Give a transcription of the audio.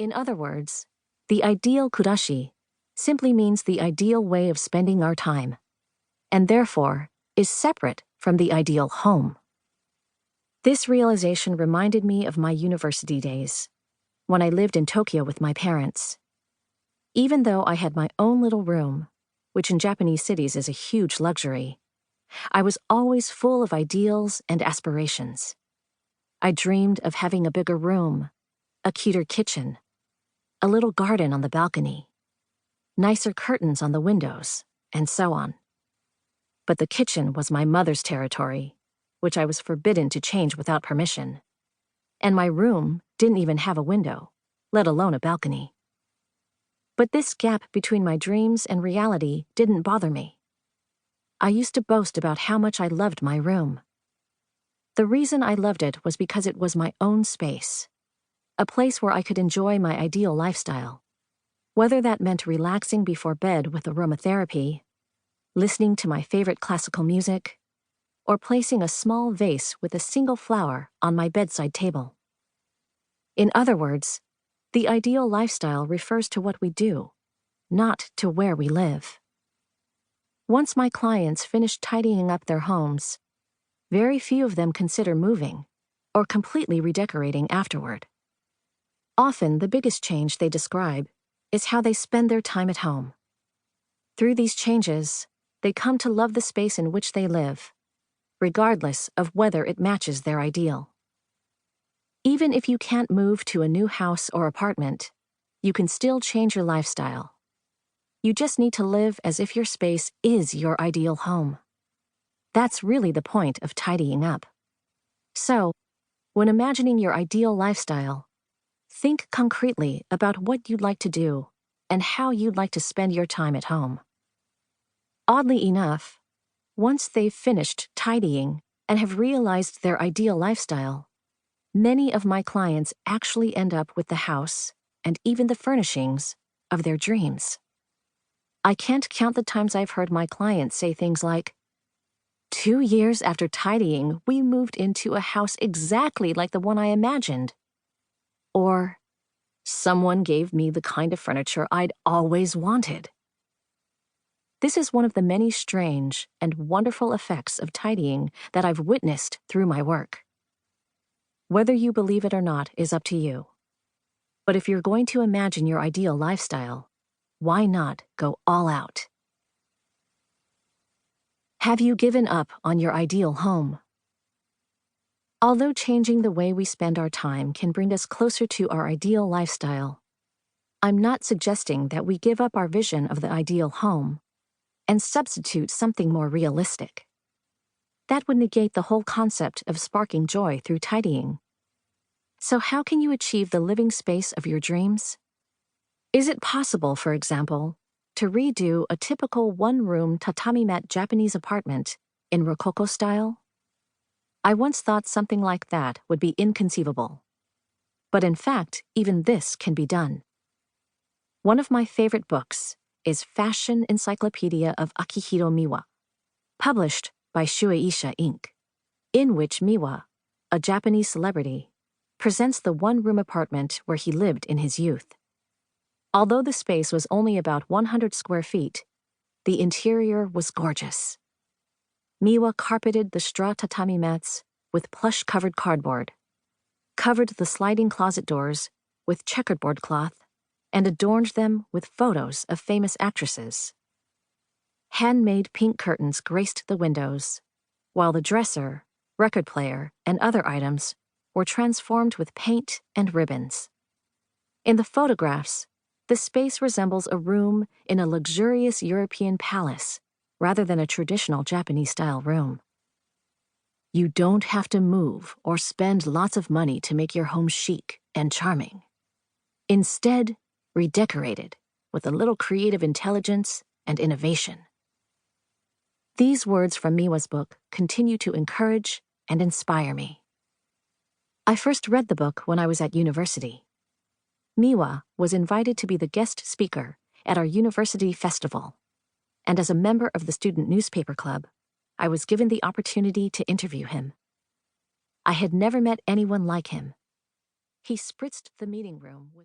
In other words, the ideal Kurashi simply means the ideal way of spending our time, and therefore is separate from the ideal home. This realization reminded me of my university days, when I lived in Tokyo with my parents. Even though I had my own little room, which in Japanese cities is a huge luxury, I was always full of ideals and aspirations. I dreamed of having a bigger room, a cuter kitchen, a little garden on the balcony, nicer curtains on the windows, and so on. But the kitchen was my mother's territory, which I was forbidden to change without permission. And my room didn't even have a window, let alone a balcony. But this gap between my dreams and reality didn't bother me. I used to boast about how much I loved my room. The reason I loved it was because it was my own space, a place where I could enjoy my ideal lifestyle, whether that meant relaxing before bed with aromatherapy, listening to my favorite classical music, or placing a small vase with a single flower on my bedside table. In other words, the ideal lifestyle refers to what we do, not to where we live. Once my clients finish tidying up their homes, very few of them consider moving or completely redecorating afterward. Often, the biggest change they describe is how they spend their time at home. Through these changes, they come to love the space in which they live, regardless of whether it matches their ideal. Even if you can't move to a new house or apartment, you can still change your lifestyle. You just need to live as if your space is your ideal home. That's really the point of tidying up. So, when imagining your ideal lifestyle, think concretely about what you'd like to do and how you'd like to spend your time at home. Oddly enough, once they've finished tidying and have realized their ideal lifestyle, many of my clients actually end up with the house and even the furnishings of their dreams. I can't count the times I've heard my clients say things like, 2 years after tidying, we moved into a house exactly like the one I imagined. Or, someone gave me the kind of furniture I'd always wanted. This is one of the many strange and wonderful effects of tidying that I've witnessed through my work. Whether you believe it or not is up to you. But if you're going to imagine your ideal lifestyle, why not go all out? Have you given up on your ideal home? Although changing the way we spend our time can bring us closer to our ideal lifestyle, I'm not suggesting that we give up our vision of the ideal home and substitute something more realistic. That would negate the whole concept of sparking joy through tidying. So how can you achieve the living space of your dreams? Is it possible, for example, to redo a typical one-room tatami mat Japanese apartment in Rococo style? I once thought something like that would be inconceivable. But in fact, even this can be done. One of my favorite books is Fashion Encyclopedia of Akihiro Miwa, published by Shueisha Inc., in which Miwa, a Japanese celebrity, presents the one-room apartment where he lived in his youth. Although the space was only about 100 square feet, the interior was gorgeous. Miwa carpeted the straw tatami mats with plush-covered cardboard, covered the sliding closet doors with checkerboard cloth, and adorned them with photos of famous actresses. Handmade pink curtains graced the windows, while the dresser, record player, and other items were transformed with paint and ribbons. In the photographs, the space resembles a room in a luxurious European palace rather than a traditional Japanese-style room. You don't have to move or spend lots of money to make your home chic and charming. Instead, redecorate it with a little creative intelligence and innovation. These words from Miwa's book continue to encourage and inspire me. I first read the book when I was at university. Miwa was invited to be the guest speaker at our university festival, and as a member of the student newspaper club, I was given the opportunity to interview him. I had never met anyone like him. He spritzed the meeting room with